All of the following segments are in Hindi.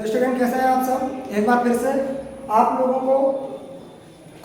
हेलो स्टूडेंट, कैसे हैं आप सब। एक बार फिर से आप लोगों को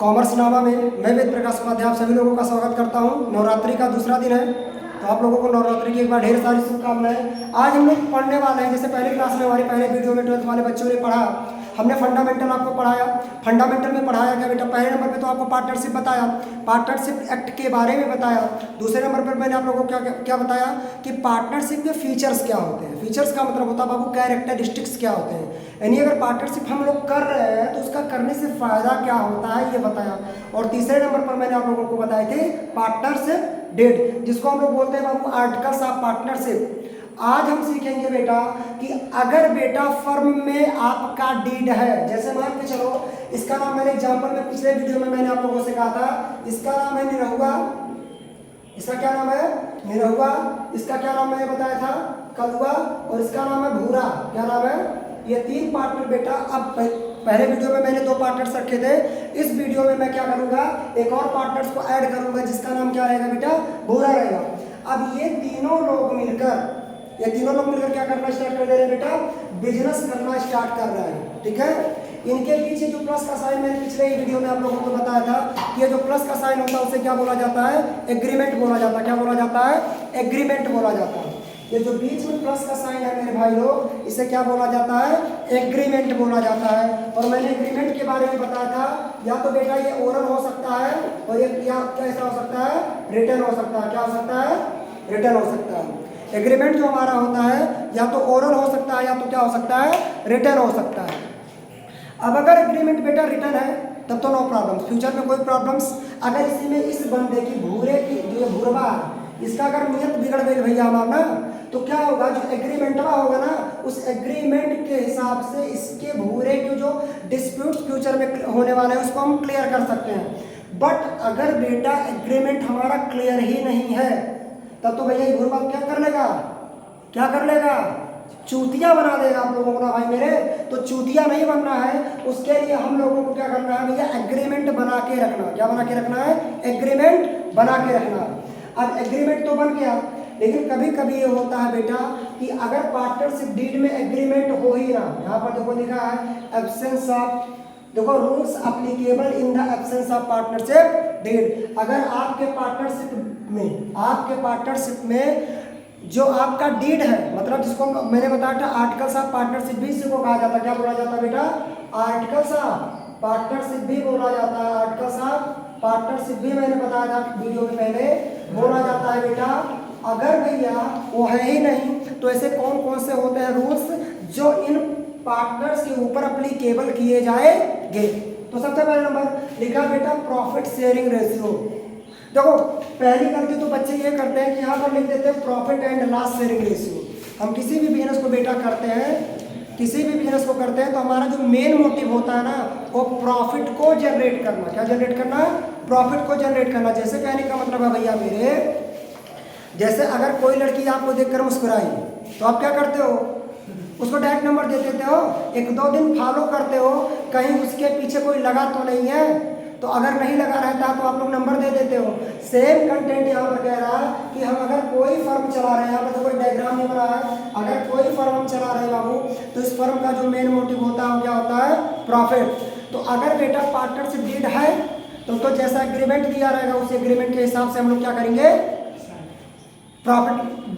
कॉमर्स नामा में मैं वेद प्रकाश उपाध्याय आप सभी लोगों का स्वागत करता हूं। नवरात्रि का दूसरा दिन है, तो आप लोगों को नवरात्रि की एक बार ढेर सारी शुभकामनाएं। आज हम लोग पढ़ने वाले हैं, जैसे पहले क्लास में हमारे पहले वीडियो में 12th वाले बच्चों ने पढ़ा, हमने फंडामेंटल आपको पढ़ाया। फंडामेंटल में पढ़ाया क्या बेटा, पहले नंबर पे तो आपको पार्टनरशिप बताया, पार्टनरशिप एक्ट के बारे में बताया। दूसरे नंबर पर मैंने आप लोगों को क्या बताया कि पार्टनरशिप के फीचर्स क्या होते हैं। फीचर्स का मतलब होता है बाबू कैरेक्टरिस्टिक्स क्या होते हैं, यानी अगर पार्टनरशिप हम लोग कर रहे हैं तो उसका करने से फायदा क्या होता है ये बताया। और तीसरे नंबर पर मैंने आप लोगों को बताए थे पार्टनरशिप डेट, जिसको हम लोग बोलते हैं बाबू आर्टिकल्स ऑफ पार्टनरशिप। आज हम सीखेंगे बेटा कि अगर बेटा फर्म में आपका डीड है, जैसे मान के चलो, इसका नाम मैंने एग्जांपल में पिछले वीडियो में मैंने आप लोगों से कहा था, इसका नाम है निरहुआ, इसका क्या नाम है निरहुआ, इसका क्या नाम मैंने बताया था कलुआ, और इसका नाम है भूरा। क्या नाम है, ये तीन पार्टनर बेटा। अब पहले वीडियो में मैंने दो पार्टनर्स रखे थे, इस वीडियो में मैं क्या करूंगा, एक और पार्टनर्स को ऐड करूंगा जिसका नाम क्या रहेगा बेटा, भूरा रहेगा। अब ये तीनों लोग मिलकर क्या करना स्टार्ट कर दे रहे हैं बेटा, बिजनेस करना स्टार्ट कर रहे हैं। ठीक है, इनके पीछे जो प्लस का साइन मैंने पिछले ही वीडियो में आप लोगों को बताया था कि ये जो प्लस का साइन होता है उसे क्या बोला जाता है, एग्रीमेंट बोला जाता है। क्या बोला जाता है, एग्रीमेंट बोला जाता है। ये जो बीच में प्लस का साइन है मेरे भाई लोग, इसे क्या बोला जाता है, एग्रीमेंट बोला जाता है। और मैंने एग्रीमेंट के बारे में बताया था, या तो बेटा ये ओरल हो सकता है, और ये कैसा हो सकता है, रिटर्न हो सकता है। क्या हो सकता है, रिटर्न हो सकता है। एग्रीमेंट जो हमारा होता है या तो ओरल हो सकता है, या तो क्या हो सकता है, रिटर्न हो सकता है। अब अगर एग्रीमेंट बेटा रिटर्न है तब तो नो प्रॉब्लम, फ्यूचर में कोई प्रॉब्लम्स। अगर इसी में इस बंदे की भूरे की जो ये भूरवा, इसका अगर नियत बिगड़ गई भैया हमारा, तो क्या होगा, जो एग्रीमेंट होगा ना, उस एग्रीमेंट के हिसाब से इसके भूरे के जो डिस्प्यूट्स फ्यूचर में होने वाले हैं उसको हम क्लियर कर सकते हैं। बट अगर बेटा एग्रीमेंट हमारा क्लियर ही नहीं है तब तो भैया ये भूरवा क्या कर लेगा, क्या कर लेगा, चूतिया बना देगा आप लोगों को ना भाई मेरे। तो चूतिया नहीं बनना है, उसके लिए हम लोगों को क्या करना है भैया, एग्रीमेंट बना के रखना। क्या बना के रखना है, एग्रीमेंट बना के रखना। अब एग्रीमेंट तो बन गया, लेकिन कभी कभी ये होता है बेटा कि अगर पार्टनरशिप डीड में एग्रीमेंट हो ही ना, यहाँ पर देखो लिखा है एब्सेंस ऑफ, देखो rules applicable in the absence of partnership deed. अगर आपके पार्टनरशिप में जो आपका डीड है, मतलब जिसको मैंने बताया था आर्टिकल्स ऑफ पार्टनरशिप भी इसी को कहा जाता है। क्या बोला जाता है बेटा, आर्टिकल्स ऑफ पार्टनरशिप भी बोला जाता है। आर्टिकल्स ऑफ पार्टनरशिप भी मैंने बताया था वीडियो में पहले, बोला जाता है बेटा। अगर भैया वो है ही नहीं तो ऐसे कौन कौन से होते हैं रूल्स जो इन पार्टनर्स के ऊपर एप्लीकेबल किए जाएंगे। तो सबसे पहले नंबर लिखा बेटा प्रॉफिट शेयरिंग रेशियो। देखो पहली गलती तो बच्चे ये करते हैं कि यहाँ पर लिख देते हैं profit and loss sharing ratio. हम किसी भी बिजनेस को बेटा करते हैं, किसी भी बिजनेस को करते हैं तो हमारा जो मेन मोटिव होता है ना, वो प्रॉफिट को जनरेट करना। क्या जनरेट करना, प्रॉफिट को जनरेट करना। जैसे कहने का मतलब है भैया मेरे, जैसे अगर कोई लड़की आपको देखकर मुस्कुराई तो आप क्या करते हो, उसको डायरेक्ट नंबर दे देते हो, एक दो दिन फॉलो करते हो, कहीं उसके पीछे कोई लगा तो नहीं है, तो अगर नहीं लगा रहता तो आप लोग नंबर दे देते हो। सेम कंटेंट यहाँ पर कह रहा है कि हम अगर कोई फर्म चला रहे हैं, यहाँ पर तो कोई डायग्राम नहीं बना है, अगर कोई फर्म हम चला रहे हैं बाबू, तो इस फर्म का जो मेन मोटिव होता है वो क्या होता है, प्रॉफिट। तो अगर बेटा पार्टनरशिप डीड है तो जैसा एग्रीमेंट दिया रहेगा उस एग्रीमेंट के हिसाब से हम लोग क्या करेंगे, प्रॉफिट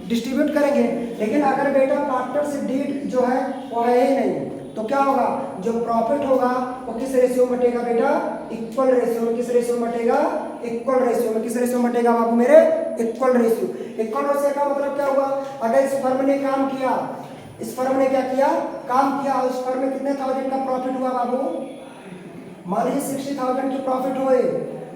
डिस्ट्रीब्यूट करेंगे। लेकिन अगर बेटा पार्टनरशिप डीड जो है वो है ही नहीं तो क्या होगा, जो प्रॉफिट होगा वो किस रेशियो में बटेगा बेटा, इक्वल रेशियो में। किस रेशियो में बटेगा, इक्वल रेशियो में। किस रेशियो में बटेगा बाबू मेरे, इक्वल रेशियो। इक्वल रेशियो का मतलब क्या हुआ, अगर इस फर्म ने काम किया, इस फर्म ने क्या किया, काम किया, उस फर्म में कितने थाउजेंड का प्रॉफिट हुआ बाबू, मान लीजिए 60,000 की प्रॉफिट हुए,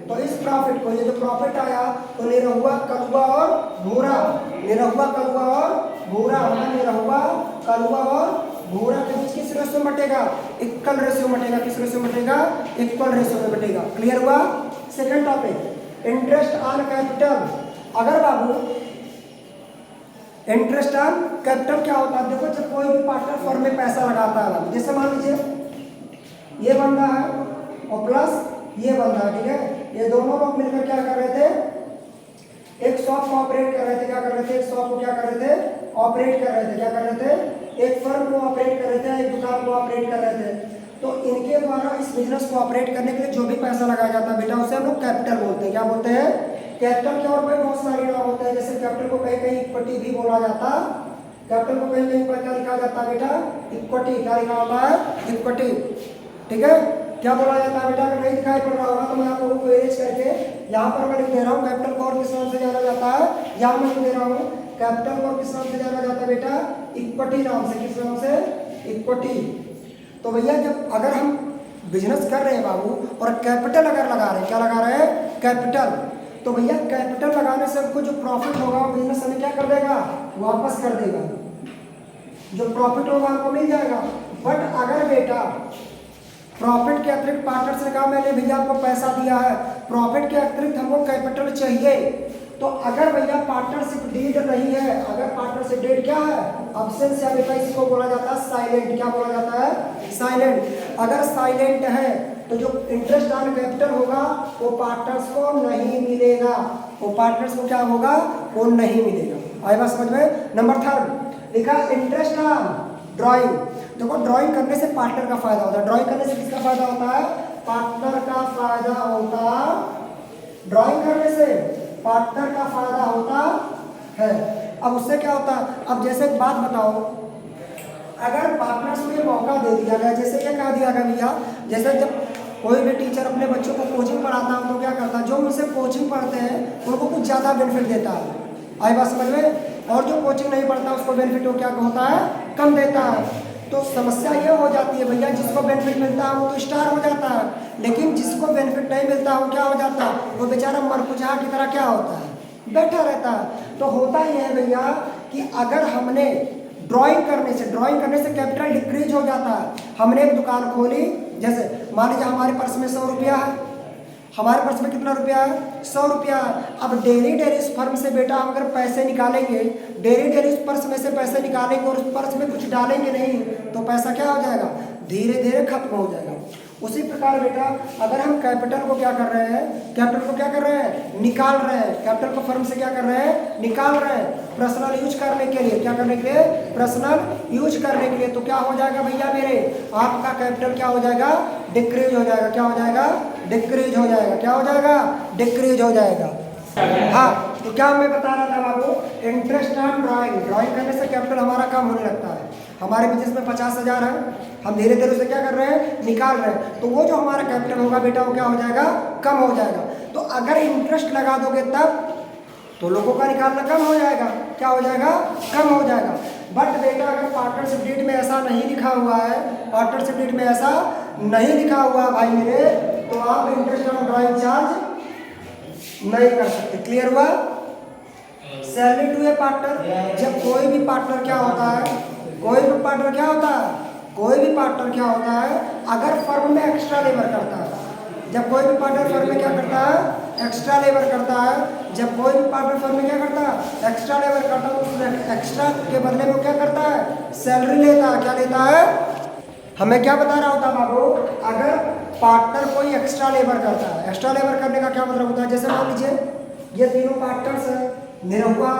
तो इस प्रॉफिट को, ये जो प्रॉफिट आया तो निरहुआ कलुआ और भूरा, निरहुआ कलुआ और भूरा, निरहुआ कलुआ और भूरा के बीच किस रेशियो में बटेगा, इक्वल रेशियो में बटेगा। किस रेशियो में बटेगा, इक्वल रेशियो में बटेगा। क्लियर हुआ। Second topic interest on capital. अगर बाबू इंटरेस्ट ऑन कैपिटल क्या होता है, देखो जब कोई भी पार्टनर फर्म में पैसा लगाता है, जैसे मान लीजिए ये बंदा है और प्लस ये बंदा है, ठीक है, ये दोनों लोग मिलकर क्या कर रहे थे, एक शॉप को ऑपरेट कर रहे थे। क्या कर रहे थे, एक शॉप को क्या कर रहे थे, ऑपरेट कर रहे थे। क्या कर रहे थे, एक फर्म को ऑपरेट कर रहे थे, एक दुकान को ऑपरेट कर रहे थे, तो इनके द्वारा इस बिजनेस को ऑपरेट करने के लिए जो भी पैसा लगाया जाता है बेटा उसे हम लोग कैपिटल बोलते हैं। क्या बोलते हैं? कैपिटल के और भी बहुत सारे नाम होते हैं, जैसे कैपिटल को कहीं कहीं इक्विटी भी बोला जाता, कैपिटल को कहीं कहीं क्या लिखा जाता है बेटा? इक्विटी। क्या लिखा होता है? इक्विटी। ठीक है, क्या बोला जाता है बेटा? अगर नहीं दिखाई पड़ रहा होगा तो मैं आप लोगों को एरेंज करके यहाँ पर मैं लिख दे रहा हूँ। कैपिटल को और किस नाम से जाना जाता है? यहाँ मैं लिख दे रहा हूँ, कैपिटल को और किस नाम से जाना जाता है बेटा? इक्विटी नाम से। किस नाम से? इक्विटी। तो भैया जब अगर हम बिजनेस कर रहे हैं बाबू और कैपिटल अगर लगा रहे हैं, क्या लगा रहे हैं? कैपिटल, तो भैया कैपिटल लगाने से हमको जो प्रॉफिट होगा वो बिजनेस हमें क्या कर देगा? वापस कर देगा। जो प्रॉफिट होगा हमको मिल जाएगा। बट अगर बेटा प्रॉफिट के अतिरिक्त पार्टनर्स ने कहा मैंने भैया आपको पैसा दिया है, प्रॉफिट के अतिरिक्त हमको कैपिटल चाहिए, तो अगर भैया पार्टनरशिप डीड नहीं है, अगर पार्टनरशिप डीड क्या है? अब्सेंस या बेटा इसको बोला जाता है साइलेंट। क्या बोला जाता है? साइलेंट। अगर साइलेंट है तो जो इंटरेस्ट ऑन कैपिटल होगा वो पार्टनर्स को नहीं मिलेगा। वो पार्टनर्स को क्या होगा? वो नहीं मिलेगा। आए बात समझ में? नंबर 3 लिखा इंटरेस्ट ऑन ड्राइंग। देखो ड्राइंग करने से पार्टनर का फायदा होता है। ड्राइंग करने से किसका फायदा होता है? पार्टनर का फायदा होता। ड्राइंग करने से पार्टनर का फायदा होता है। अब उससे क्या होता है? अब जैसे एक बात बताओ, अगर पार्टनर्स को ये मौका दे दिया गया, जैसे ये कहा दिया गया भैया, जैसे जब कोई भी टीचर अपने बच्चों को कोचिंग पढ़ाता है तो क्या करता है? जो उनसे कोचिंग पढ़ते हैं उनको कुछ ज़्यादा बेनिफिट देता है। आई बात समझ में? और जो कोचिंग नहीं पढ़ता उसको बेनिफिट वो क्या होता है? कम देता है। तो समस्या ये हो जाती है भैया, जिसको बेनिफिट मिलता है वो तो स्टार हो जाता है, लेकिन जिसको बेनिफिट नहीं मिलता वो क्या हो जाता है? वो बेचारा मरकुचा की तरह क्या होता है? बैठा रहता है। तो होता ही है भैया कि अगर हमने ड्राइंग करने से कैपिटल डिक्रीज हो जाता है। हमने एक दुकान खोली, जैसे मान लीजिए हमारे पर्स में 100 रुपया है, हमारे पर्स में कितना रुपया है? 100 रुपया। अब डेली उस फर्म से बेटा हम अगर पैसे निकालेंगे, डेली उस पर्स में से पैसे निकालेंगे और उस पर्स में कुछ डालेंगे नहीं, तो पैसा क्या हो जाएगा? धीरे धीरे खत्म हो जाएगा। उसी प्रकार बेटा अगर हम कैपिटल को क्या कर रहे हैं? कैपिटल को क्या कर रहे हैं? निकाल रहे हैं। कैपिटल को फर्म से क्या कर रहे हैं? निकाल रहे हैं। पर्सनल यूज करने के लिए, क्या करने के लिए? पर्सनल यूज करने के लिए। तो क्या हो जाएगा भैया मेरे? आपका कैपिटल क्या हो जाएगा? डिक्रीज हो जाएगा। क्या हो जाएगा? डिक्रीज हो जाएगा। क्या हो जाएगा? डिक्रीज हो जाएगा। हाँ, तो क्या मैं बता रहा था बाबू? Interest on drawing. ड्राइंग करने से कैपिटल हमारा कम होने लगता है। हमारे बिजनेस में 50,000 है, हम धीरे धीरे उसे क्या कर रहे हैं? निकाल रहे हैं। तो वो जो हमारा कैपिटल होगा बेटा वो क्या हो जाएगा? कम हो जाएगा। तो अगर इंटरेस्ट लगा दोगे तब तो लोगों का निकालना कम हो जाएगा। क्या हो जाएगा? कम हो जाएगा। बट बेटा अगर पार्टनरशिप डीड में ऐसा नहीं लिखा हुआ है, पार्टनरशिप डीड में ऐसा नहीं लिखा हुआ भाई मेरे, तो आप इंटरेस्ट ऑन ड्राइंग चार्ज नहीं कर सकते। क्लियर हुआ? Salary to a partner. जब कोई भी पार्टनर क्या होता है? कोई भी पार्टनर क्या होता है? कोई भी पार्टनर क्या होता है? अगर फर्म में एक्स्ट्रा लेबर करता है, जब कोई भी पार्टनर फर्म में क्या करता है? एक्स्ट्रा लेबर करता है। जब कोई भी पार्टनर फर्म में क्या करता है? एक्स्ट्रा लेबर करता है, तो एक्स्ट्रा के बदले में क्या करता है? सैलरी लेता है। क्या लेता है? हमें क्या बता रहा होता बाबू? अगर पार्टनर कोई एक्स्ट्रा लेबर करता है, एक्स्ट्रा लेबर करने का क्या मतलब होता है? जैसे मान लीजिए ये तीनों पार्टनर्स हैं, निरहुआ,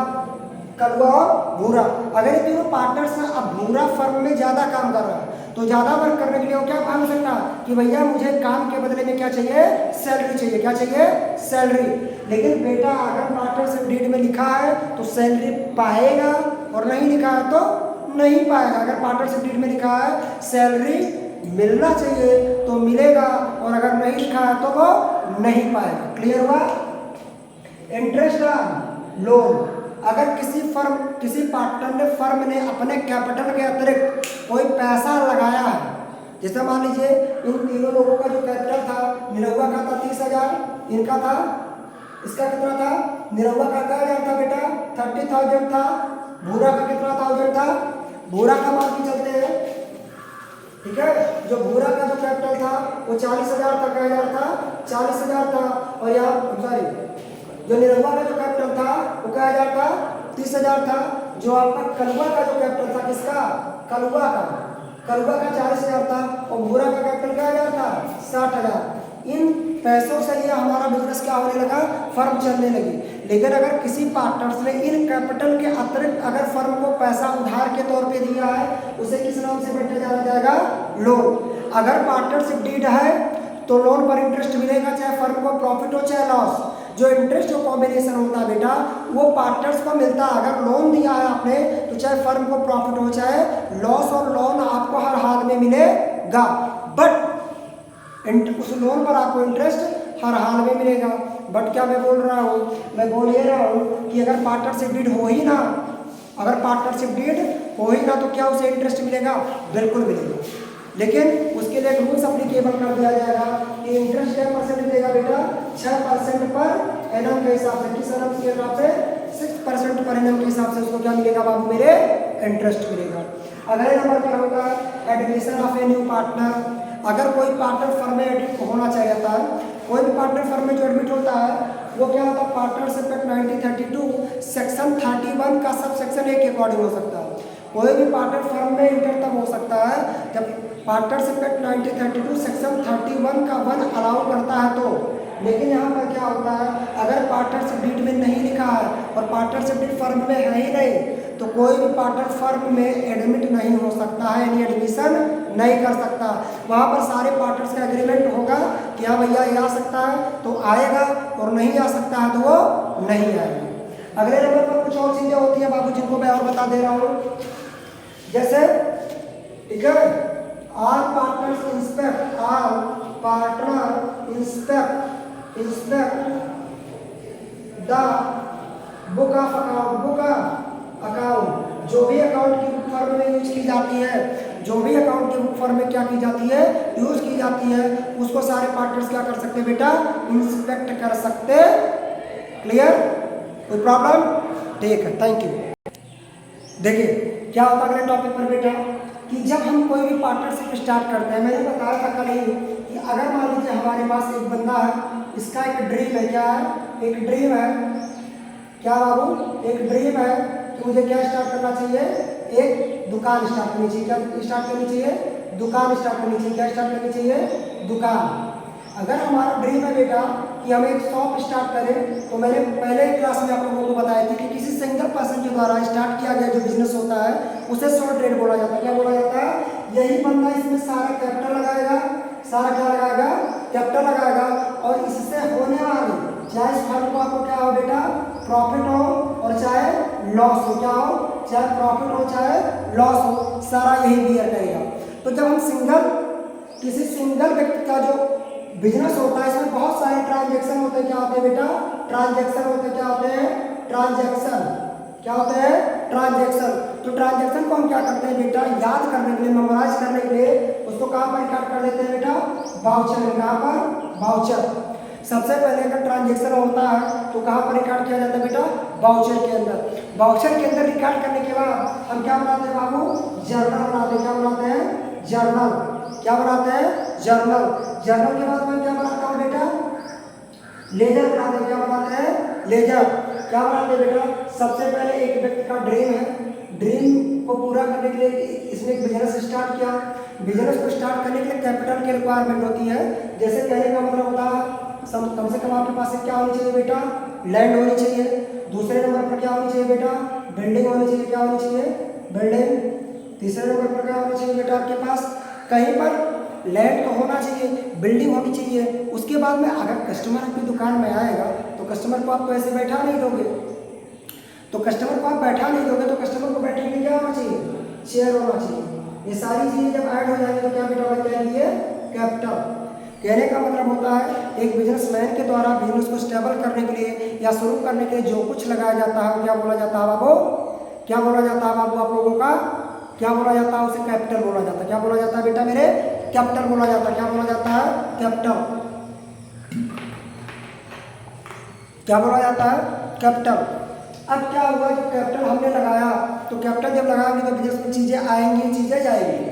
कलुआ और भूरा। अगर ये तीनों पार्टनर्स हैं, अब भूरा फर्म में ज़्यादा काम कर रहा है, तो ज़्यादा वर्क करने के लिए वो क्या मांग सकता कि भैया मुझे काम के बदले में क्या चाहिए? सैलरी चाहिए। क्या चाहिए? सैलरी। लेकिन बेटा अगर पार्टनरशिप डीड में लिखा है तो सैलरी पाएगा, और नहीं लिखा है तो नहीं पाएगा। अगर पार्टनरशिप डीड में लिखा है सैलरी मिलना चाहिए तो मिलेगा, और अगर नहीं लिखा है तो वो नहीं पाएगा। क्लियर हुआ? Interest on loan. अगर किसी पार्टनर ने फर्म ने अपने कैपिटल के अतिरिक्त कोई पैसा लगाया है, जैसे मान लीजिए इन तीनों लोगों का जो कैपिटल था, निरहुआ का था 30,000, इनका था, इसका कितना था? निरहुआ का क्या हजार था बेटा? 30,000 था। भूरा का कितना 1000 था? भूरा का मान के चलते हैं, ठीक है। जो भूरा का जो कैपिटल था वो 40,000 था। क्या हजार था? 40,000 था। और यहाँ सॉरी, जो निरहुआ का जो कैपिटल था वो क्या हजार था? 30,000 था। जो आपका कलुआ का जो कैपिटल था, किसका? कलुआ का 40,000 था। और भूरा का कैपिटल क्या हजार था? 60,000। इन पैसों से ये हमारा बिजनेस क्या होने लगा, फर्म चलने लगी। लेकिन अगर किसी पार्टनर्स ने इन कैपिटल के अतिरिक्त अगर फर्म को पैसा उधार के तौर पे दिया है, उसे किस नाम से बैठा जाना जाएगा, लोन। अगर पार्टनरशिप डीड है तो लोन पर इंटरेस्ट मिलेगा, चाहे फर्म को प्रॉफिट हो चाहे लॉस। जो इंटरेस्ट जो कॉम्बिनेशन होता है बेटा वो पार्टनर्स को मिलता है। अगर लोन दिया है आपने तो चाहे फर्म को प्रॉफिट हो चाहे लॉस, और लोन आपको हर हाल में मिलेगा, बट उस लोन पर आपको इंटरेस्ट हर हाल में मिलेगा। बट क्या मैं बोल रहा हूँ, मैं बोल ये रहा हूँ कि अगर पार्टनरशिप डीड हो ही ना, अगर पार्टनरशिप डीड हो ही ना तो क्या उसे इंटरेस्ट मिलेगा, बिल्कुल मिलेगा। लेकिन उसके लिए रूल्स अप्लीकेबल कर दिया जाएगा कि इंटरेस्ट क्या परसेंट मिलेगा बेटा, 6% पर एनम के हिसाब से। किस एनम के हिसाब से, 6% पर एनम के हिसाब से उसको क्या मिलेगा बाबू मेरे, इंटरेस्ट मिलेगा। अगले नंबर पर होगा admission of a new partner. अगर कोई पार्टनर फर्म में एडमिट होना चाहता है, कोई भी पार्टनर फर्म में जो एडमिट होता है वो क्या होता है, पार्टनरशिप एक्ट 1932 सेक्शन 31 का सब सेक्शन ए के अकॉर्डिंग हो सकता है। कोई भी पार्टनर फर्म में इंटर तब हो सकता है जब पार्टनरशिप एक्ट 1932 सेक्शन 31 का 1 अलाउ करता है तो। लेकिन यहाँ पर क्या होता है, अगर पार्टनरशिप डीड में नहीं लिखा है और पार्टनरशिप डीड फर्म में है ही नहीं तो कोई भी पार्टनर फर्म में एडमिट नहीं हो सकता है, यानी एडमिशन नहीं कर सकता। वहाँ पर सारे पार्टनर्स का एग्रीमेंट होगा कि हाँ भैया ये आ सकता है तो आएगा, और नहीं आ सकता है तो वो नहीं आएगा। अगले नंबर पर कुछ और चीज़ें होती हैं बाबू, जिनको मैं और बता दे रहा हूँ। जैसे ठीक है, all partners inspect, all partner inspect the book of account, book of account. जो भी अकाउंट की बुक फर्म में यूज की जाती है, जो भी अकाउंट की बुक फर्म में क्या की जाती है, यूज की जाती है, उसको सारे पार्टनर्स क्या कर सकते हैं बेटा, इंस्पेक्ट कर सकते। क्लियर, कोई प्रॉब्लम, ठीक है, थैंक यू। देखिए क्या होता है अगले टॉपिक पर बेटा, कि जब हम कोई भी पार्टनरशिप स्टार्ट करते हैं, मैंने बताया था कल ही कि अगर मान लीजिए हमारे पास एक बंदा है, इसका एक ड्रीम है, क्या है, एक ड्रीम है, क्या बाबू, एक ड्रीम है कि मुझे क्या स्टार्ट करना चाहिए, एक दुकान स्टार्ट करनी चाहिए। क्या स्टार्ट करनी चाहिए, दुकान स्टार्ट करनी चाहिए। क्या स्टार्ट करनी चाहिए, दुकान। अगर हमारा ड्रीम है बेटा कि हम एक शॉप स्टार्ट करें, तो मैंने पहले क्लास में आप लोगों को बताया था कि किसी सिंगल पर्सन के द्वारा स्टार्ट किया गया जो बिजनेस होता है उसे शॉर्ट ट्रेड बोला जाता है। क्या बोला जाता है, यही बंदा इसमें सारा कैपिटल लगाएगा, सारा क्या लगाएगा, कैपिटल लगाएगा, और इससे होने वाली चाहे इस फर्म को आपको क्या हो बेटा, प्रॉफिट हो और चाहे लॉस हो, क्या हो, चाहे प्रॉफिट हो चाहे लॉस हो, सारा यही बियर करेगा। तो जब हम किसी सिंगल व्यक्ति का जो बिजनेस होता है, इसमें बहुत सारे ट्रांजैक्शन होते हैं। क्या होते हैं बेटा, ट्रांजैक्शन होते हैं। क्या होते हैं, ट्रांजैक्शन। क्या होते हैं, ट्रांजैक्शन। तो ट्रांजैक्शन को हम क्या करते हैं बेटा, याद करने के लिए, मेमोराइज करने के लिए उसको कहाँ पर रिकॉर्ड कर लेते हैं बेटा, वाउचर में। कहाँ पर, वाउचर। सबसे पहले अगर ट्रांजैक्शन होता है तो कहाँ पर रिकॉर्ड किया जाता है बेटा, वाउचर के अंदर। वाउचर के अंदर रिकॉर्ड करने के बाद हम क्या बनाते हैं बाबू, जर्नल बनाते हैं। क्या बनाते हैं, जर्नल। क्या बनाते हैं, जर्नल। जर्नल के बाद मैं क्या बनाता हूँ बेटा, लेजर बनाते हैं। क्या बनाते हैं, लेजर। क्या बनाते हैं बेटा, सबसे पहले एक व्यक्ति का ड्रीम है, ड्रीम को पूरा करने के लिए इसने एक बिजनेस स्टार्ट किया। बिजनेस को स्टार्ट करने के लिए कैपिटल की रिक्वायरमेंट होती है। जैसे कहने का मतलब होता है कम से कम आपके पास क्या होनी चाहिए बेटा, लैंड होनी चाहिए। दूसरे नंबर पर क्या होनी चाहिए बेटा, बिल्डिंग होनी चाहिए। क्या होनी चाहिए, बिल्डिंग। तीसरे नंबर पर क्या होना चाहिए बेटा, आपके पास कहीं पर लैंड तो होना चाहिए, बिल्डिंग होनी चाहिए। उसके बाद में अगर कस्टमर आपकी दुकान में आएगा तो कस्टमर को आप ऐसे बैठा नहीं दोगे, तो कस्टमर को आप बैठा नहीं दोगे तो कस्टमर को बैठने के लिए क्या होना चाहिए, चेयर होना चाहिए। ये सारी चीज़ें जब ऐड हो जाएंगी तो क्या बेटा बन जाएगी, कैपिटल। कहने का मतलब होता है एक बिजनेसमैन के द्वारा बिजनेस को स्टेबल करने के लिए या शुरू करने के लिए जो कुछ लगाया जाता है क्या बोला जाता है बाबू, क्या बोला जाता है बाबू आप लोगों का, क्या बोला जाता है, उसे कैपिटल बोला जाता है। क्या बोला जाता है बेटा मेरे, कैपिटल बोला जाता है। क्या बोला जाता है, कैपिटल। क्या बोला जाता है, कैपिटल। अब क्या हुआ, जो कैपिटल हमने लगाया तो कैपिटल जब लगाएंगे तो बिजनेस में चीज़ें आएंगी, चीज़ें जाएंगी,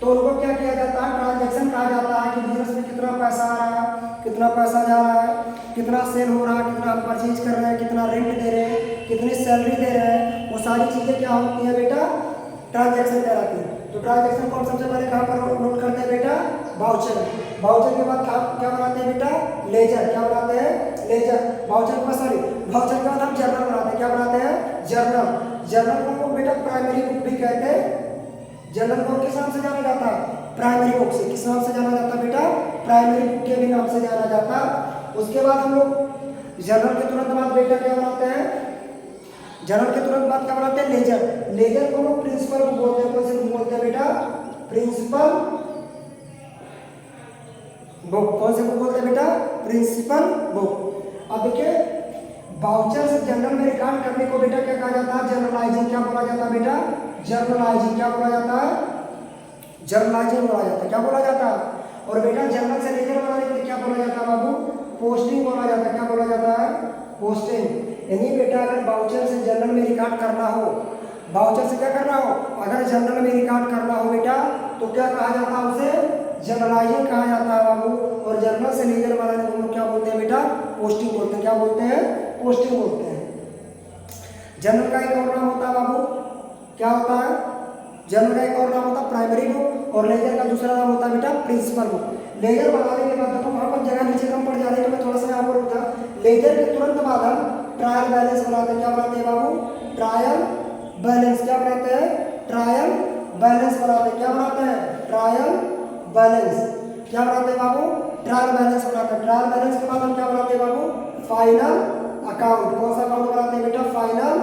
तो उनको क्या किया जाता है, ट्रांजैक्शन कहा जाता है कि बिजनेस में कितना पैसा आ रहा है, कितना पैसा जा रहा है, कितना सेल हो रहा है, कितना हम परचेज कर रहे हैं, कितना रेंट दे रहे हैं, कितनी सैलरी दे रहे हैं, वो सारी चीज़ें क्या होती हैं बेटा, ट्रांजैक्शन कहलाती है। तो ट्रांजैक्शन को हम सबसे पहले कहाँ पर नोट करते हैं बेटा, वाउचर वाउचर। वाउचर के बाद क्या बनाते हैं बेटा, लेजर। क्या बनाते हैं, लेजर। वाउचर के बाद वाउचर के बाद हम जर्नल बनाते हैं। क्या बनाते हैं, जर्नल। जर्नल को बेटा प्राइमरी बुक भी कहते हैं। जर्नल को किस नाम से जाना जाता है, प्राइमरी बुक से। किस नाम से जाना जाता है बेटा, प्राइमरी बुक के भी नाम से जाना जाता है। उसके बाद हम लोग जर्नल के तुरंत बाद बेटा क्या बनाते हैं, जर्नल के तुरंत बाद क्या बनाते हैं, लेजर। लेजर को हम लोग प्रिंसिपल बुक बोलते हैं। कौन सी बुक बोलते हैं बेटा, प्रिंसिपल बुक। कौन सी बुक बोलते हैं बेटा, प्रिंसिपल बुक। अब देखिए वाउचर से जर्नल में रिकॉर्ड करने को बेटा क्या कहा जाता है, जर्नलाइजिंग। क्या बोला जाता है बेटा, जर्नलाइजिंग। क्या बोला जाता है, जर्नलाइजिंग बोला जाता है। क्या बोला जाता है, और बेटा जर्नल से लेजर बनाने के लिए क्या बोला जाता है बाबू, पोस्टिंग बोला जाता है। क्या बोला जाता है, पोस्टिंग। यानी बेटा अगर वाउचर से जर्नल में रिकॉर्ड करना हो, वाउचर से क्या करना हो, अगर जर्नल में रिकॉर्ड करना हो बेटा तो क्या कहा जाता है, उसे जर्नलाइजिंग कहा जाता है बाबू। और जर्नल से लेजर बनाने को लोग क्या बोलते हैं बेटा, पोस्टिंग बोलते हैं। क्या बोलते हैं, पोस्टिंग बोलते हैं। जर्नल का एक और नाम होता है बाबू, क्या होता है, जर्नल का एक और नाम होता है प्राइमरी बुक, और लेजर का दूसरा नाम होता है बेटा प्रिंसिपल बुक। लेजर बनाने के बाद देखो वहाँ पर जगह नीचे कम पड़ जा रही है तो मैं थोड़ा सा यहाँ पर रुका। लेजर के तुरंत बाद हम ट्रायल बैलेंस बनाते हैं। क्या बनाते हैं बाबू, ट्रायल बैलेंस। क्या बनाते हैं, ट्रायल बैलेंस बनाते हैं। क्या बनाते हैं, ट्रायल बैलेंस। क्या बनाते हैं बाबू, ट्रायल बैलेंस बनाते हैं। ट्रायल बैलेंस के बाद हम क्या बनाते हैं बाबू, फाइनल अकाउंट। कौन सा अकाउंट बनाते हैं बेटा, फाइनल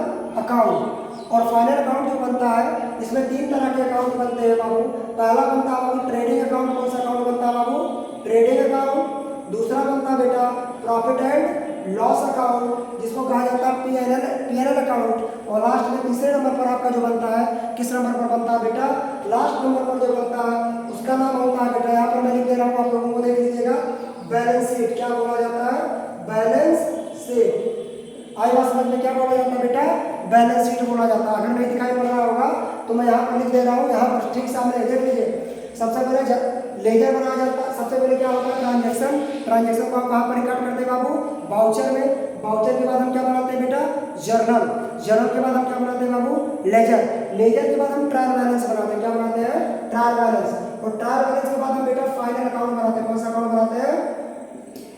अकाउंट। और फाइनल अकाउंट जो बनता है इसमें 3 तरह के अकाउंट बनते हैं बाबू। पहला बनता है बाबू ट्रेडिंग अकाउंट। कौन सा अकाउंट बनता है बाबू, ट्रेडिंग अकाउंट। दूसरा बनता है बेटा प्रॉफिट एंड लॉस अकाउंट, जिसको कहा जाता है पीएनएल अकाउंट। और लास्ट में तीसरे नंबर पर आपका जो बनता है, किस नंबर पर बनता है बेटा, लास्ट नंबर पर जो बनता है उसका नाम होता है बेटा, यहाँ पर मैं लिख दे रहा हूँ आप लोगों को देख लीजिएगा, बैलेंस शीट। क्या बोला जाता है, बैलेंस शीट। आई बात समझ में, क्या बोला जाता है बेटा, बैलेंस शीट बोला जाता है। अगर नहीं दिखाई पड़ रहा होगा तो मैं यहाँ पर लिख दे रहा हूँ, यहाँ पर ठीक सामने देख लीजिए। सबसे पहले लेजर बनाया जाता है। सबसे पहले क्या होता है, ट्रांजैक्शन। ट्रांजैक्शन को हम कहाँ पर रिकॉर्ड करते हैं बाबू, वाउचर में। वाउचर के बाद हम क्या बनाते हैं बेटा, जर्नल। जर्नल के बाद हम क्या बनाते हैं बाबू, लेजर। लेजर के बाद हम ट्रायल बैलेंस बनाते हैं। क्या बनाते हैं, ट्रायल बैलेंस। और ट्रायल बैलेंस के बाद हम बेटा फाइनल अकाउंट बनाते हैं। कौन सा अकाउंट बनाते हैं,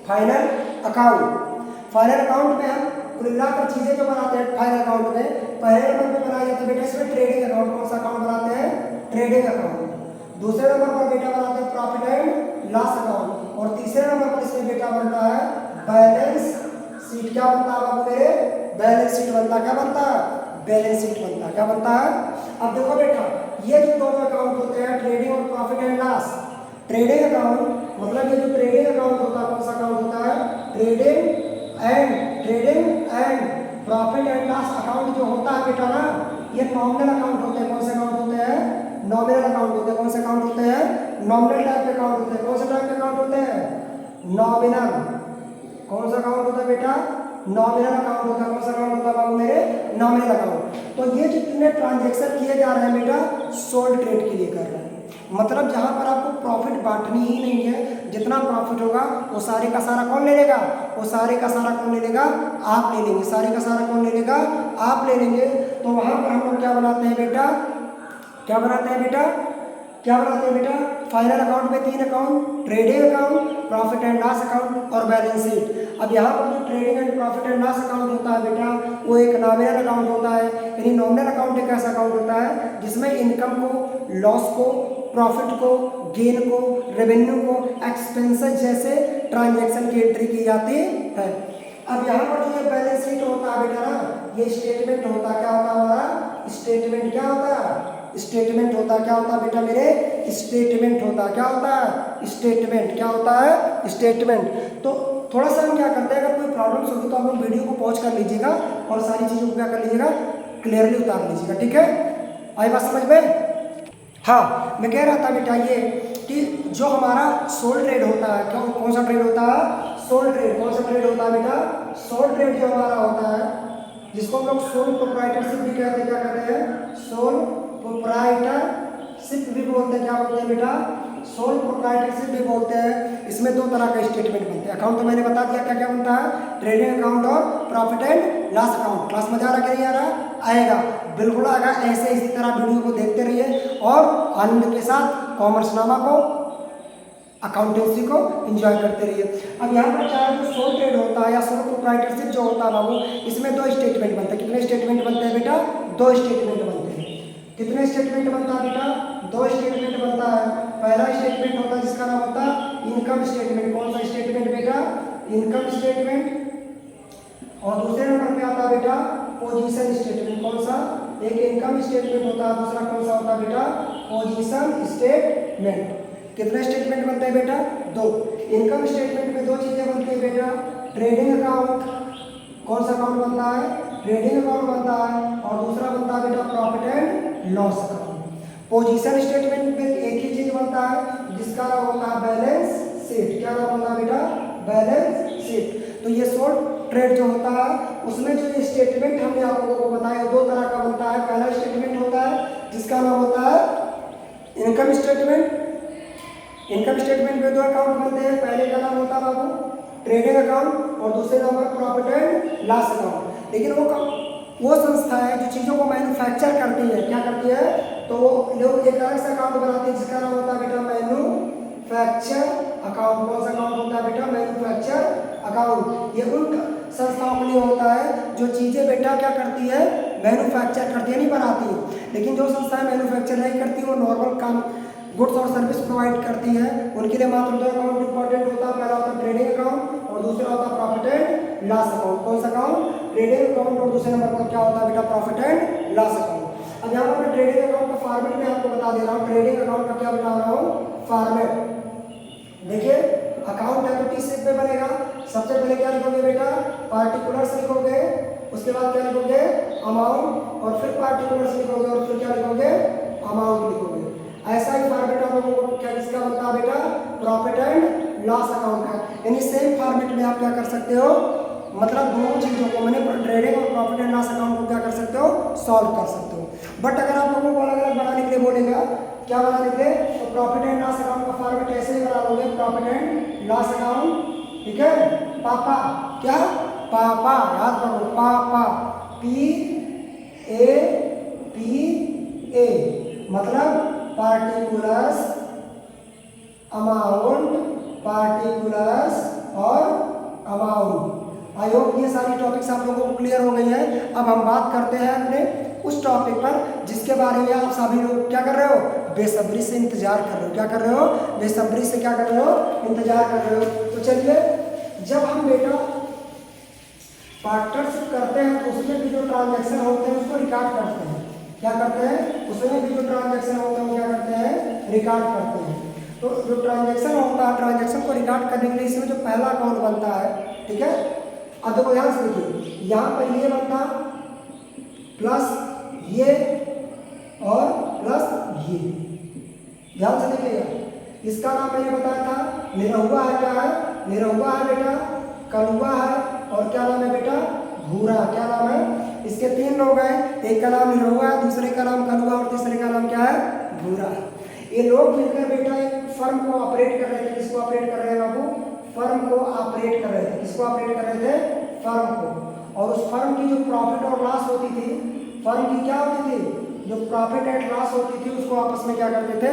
फाइनल अकाउंट। फाइनल अकाउंट में हम कुल मिलाकर चीजें जो बनाते हैं फाइनल अकाउंट में, पहले नंबर पे बनाया जाता है बेटा इसमें ट्रेडिंग अकाउंट। कौन सा अकाउंट बनाते हैं, ट्रेडिंग अकाउंट। दूसरे नंबर पर बेटा बनाते हैं प्रॉफिट एंड लॉस अकाउंट। और तीसरे नंबर पर इसमें बेटा बनता है बैलेंस शीट। क्या बनता है बाबू मेरे, बैलेंस शीट बनता है। क्या बनता है, बैलेंस शीट बनता है। क्या बनता है, अब देखो बेटा ये जो दोनों अकाउंट होते हैं ट्रेडिंग और profit and loss. Trading account मतलब ये जो ट्रेडिंग अकाउंट होता है, कौन सा अकाउंट होता है, trading and profit and loss account जो होता है बेटा ना, ये नॉमिनल अकाउंट होते हैं। कौन से अकाउंट होते हैं, नॉमिनल अकाउंट होते हैं। कौन से अकाउंट होते हैं, नॉमिनल टाइप के अकाउंट होते हैं। कौन से टाइप के अकाउंट होते हैं, नॉमिनल। कौन सा अकाउंट होता है बेटा, नॉमिनल अकाउंट होता है। कौन सा अकाउंट होता है बाबू मेरे, नॉमिनल अकाउंट। तो ये जितने ट्रांजेक्शन किए जा रहे हैं बेटा सोल्ड ट्रेड के लिए कर रहे हैं। मतलब जहां पर आपको प्रॉफिट बांटनी ही नहीं है, जितना प्रॉफिट होगा वो सारे का सारा कौन ले लेगा, वो सारे का सारा कौन ले लेगा, आप ले लेंगे। सारे का सारा कौन ले लेगा, आप ले लेंगे। तो वहां पर हम लोग क्या बनाते हैं बेटा, क्या बनाते हैं बेटा, क्या बनाते हैं बेटा, फाइनल अकाउंट में 3 account, trading account, profit and loss account और बैलेंस शीट। अब यहाँ पर जो trading and profit and loss account होता है बेटा वो एक नॉमिनल अकाउंट होता है। यानी नॉमिनल अकाउंट एक ऐसा अकाउंट होता है जिसमें इनकम को, लॉस को, प्रॉफिट को, गेन को, रेवेन्यू को, एक्सपेंसेस जैसे ट्रांजैक्शन की एंट्री की जाती है। अब यहाँ पर जो ये बैलेंस शीट होता है बेटा ना, ये स्टेटमेंट होता है। क्या होता है हमारा, स्टेटमेंट। क्या होता है, स्टेटमेंट होता है। क्या होता है बेटा मेरे, स्टेटमेंट होता है। क्या होता है, स्टेटमेंट। क्या होता है, स्टेटमेंट। तो थोड़ा सा हम क्या करते हैं, अगर कोई प्रॉब्लम्स होगी तो आप लोग वीडियो को पॉज कर लीजिएगा और सारी चीज़ों को क्या कर लीजिएगा, क्लियरली उतार लीजिएगा। ठीक है, आई बात समझ में। हाँ, मैं कह रहा था बेटा ये कि जो हमारा सोल्ड ट्रेड होता है, क्या कौन सा ट्रेड होता है, सोल्ड ट्रेड। कौन सा ट्रेड होता है बेटा, सोल्ड ट्रेड जो हमारा होता है, जिसको हम लोग सोल प्रोप्राइटरशिप भी कहते हैं। क्या कहते हैं, सोल प्रोप्राइटरशिप भी बोलते हैं। क्या बोलते हैं बेटा, सोल प्रोप्राइटरशिप भी बोलते हैं। इसमें 2 तरह का स्टेटमेंट बनते हैं। अकाउंट तो मैंने बता दिया क्या क्या बनता है, ट्रेडिंग अकाउंट और profit and loss account. Class में जा रहा, नहीं आ रहा, आएगा, बिल्कुल आएगा। ऐसे इसी तरह वीडियो को देखते रहिए और आनंद के साथ कॉमर्सनामा को अकाउंटेंसी को एंजॉय करते रहिए। अब यहाँ पर चाहे जो सोल ट्रेड होता है या सोल प्रोप्राइटरशिप जो होता है बाबू, इसमें 2 स्टेटमेंट बनते हैं। कितने स्टेटमेंट बनते हैं बेटा? 2 स्टेटमेंट बनते हैं। कितने स्टेटमेंट बनता है बेटा? 2 स्टेटमेंट बनता है। पहला स्टेटमेंट होता है जिसका नाम होता है इनकम स्टेटमेंट। कौन सा स्टेटमेंट बेटा? Income statement. और दूसरे नंबर पे आता है बेटा पोजीशन स्टेटमेंट। कौन सा? एक इनकम स्टेटमेंट होता है, दूसरा कौन सा होता है बेटा? Position statement. कितने स्टेटमेंट बनते हैं बेटा? 2। इनकम स्टेटमेंट में 2 चीजें बनती है बेटा, ट्रेडिंग अकाउंट। कौन सा अकाउंट बनता है? ट्रेडिंग अकाउंट बनता है। और दूसरा बनता है बेटा profit and loss account. Position statement में एक ही चीज बनता है जिसका नाम होता है बैलेंस शीट। क्या नाम होता है बेटा? Balance sheet. तो ये शॉर्ट ट्रेड जो होता है उसमें जो स्टेटमेंट हमने आप लोगों को बताया 2 तरह का बनता है। पहला स्टेटमेंट होता है जिसका नाम होता है इनकम स्टेटमेंट। इनकम स्टेटमेंट में 2 अकाउंट बनते हैं। पहले का नाम होता है बाबू ट्रेडिंग अकाउंट और दूसरे number profit and loss account. लेकिन वो संस्था है जो चीज़ों को मैन्युफैक्चर करती है। क्या करती है? तो वो लोग एक अलग सा अकाउंट बनाते हैं जिसका नाम होता है बेटा मैन्युफैक्चर अकाउंट। कौन सा अकाउंट होता है बेटा? Manufacture account. ये उन संस्थाओं के लिए होता है जो चीज़ें बेटा क्या करती है? मैन्युफैक्चर करती है, नहीं बनाती है। लेकिन जो संस्थाएं मैन्युफैक्चर नहीं करती वो नॉर्मल काम गुड्स और सर्विस प्रोवाइड करती है, उनके लिए मात्र 2 अकाउंट इंपॉर्टेंट होता है। पहला होता है ट्रेडिंग अकाउंट और दूसरा होता है प्रॉफिट एंड लॉस अकाउंट। कौन सा अकाउंट? Trading account. और दूसरे नंबर पर क्या होता है बेटा? Profit and loss account. अब यहाँ पर मैं ट्रेडिंग अकाउंट का फॉर्मेट में आपको बता दे रहा हूँ। ट्रेडिंग अकाउंट का क्या बता रहा हूँ? फॉर्मेट। देखिए अकाउंट है तो टी शेप में बनेगा। सबसे पहले क्या लिखोगे बेटा? पार्टिकुलर्स लिखोगे, उसके बाद क्या लिखोगे? अमाउंट, और फिर पार्टिकुलर्स लिखोगे और फिर क्या लिखोगे? अमाउंट लिखोगे। ऐसा ही फॉर्मेट आप लोगों को क्या किसका बनता है बेटा? प्रॉफिट एंड लॉस अकाउंट का। यानी सेम फॉर्मेट में आप क्या कर सकते हो? मतलब दोनों चीजों को मैंने ट्रेडिंग और प्रॉफिट एंड लॉस अकाउंट को क्या कर सकते हो? सॉल्व कर सकते हो। बट अगर आप लोगों को अलग अलग बनाने के लिए बोलेगा, क्या बनाने के लिए? तो प्रॉफिट एंड लॉस अकाउंट का फॉर्मेट ऐसे ही बना लोगे, प्रॉफिट एंड लॉस अकाउंट। ठीक है? पापा क्या? पापा याद करो, पापा PAPA मतलब पार्टिकुलर्स, अमाउंट, पार्टिकुलर्स और अमाउंट। आई होप ये सारी टॉपिक्स आप लोगों को क्लियर हो गई हैं। अब हम बात करते हैं अपने उस टॉपिक पर जिसके बारे में आप सभी लोग क्या कर रहे हो? बेसब्री से इंतजार कर रहे हो। क्या कर रहे हो? बेसब्री से क्या कर रहे हो? इंतजार कर रहे हो। तो चलिए, जब हम बेटा पार्टनरशिप करते हैं तो उसमें भी जो ट्रांजैक्शन होते हैं उसको रिकॉर्ड करते हैं। क्या करते हैं? उसमें भी जो ट्रांजैक्शन होते हैं वो क्या करते हैं? रिकॉर्ड करते हैं। तो जो ट्रांजैक्शन होता है, ट्रांजैक्शन को रिकॉर्ड करने के लिए इसमें जो पहला अकाउंट बनता है, ठीक है? अब देखो ध्यान से देखिए, यहाँ पर ये बनता प्लस ये और प्लस ये। ध्यान से देखिएगा, इसका नाम मैंने बताया था निरहुआ है। क्या है? निरहुआ है बेटा, कलुआ है और क्या नाम है बेटा? भूरा। क्या नाम है? इसके 3 लोग हैं, एक का नाम निरहुआ है, दूसरे का नाम कलुआ और तीसरे का नाम क्या है? भूरा। ये लोग मिलकर बेटा एक फर्म को ऑपरेट कर रहे थे। किसको ऑपरेट कर रहे हैं बाबू? फर्म को ऑपरेट कर रहे थे। किसको ऑपरेट कर रहे थे? फर्म को। और उस फर्म की जो प्रॉफिट और लॉस होती थी, फर्म की क्या होती थी? जो प्रॉफिट एंड लॉस होती थी उसको आपस में क्या करते थे?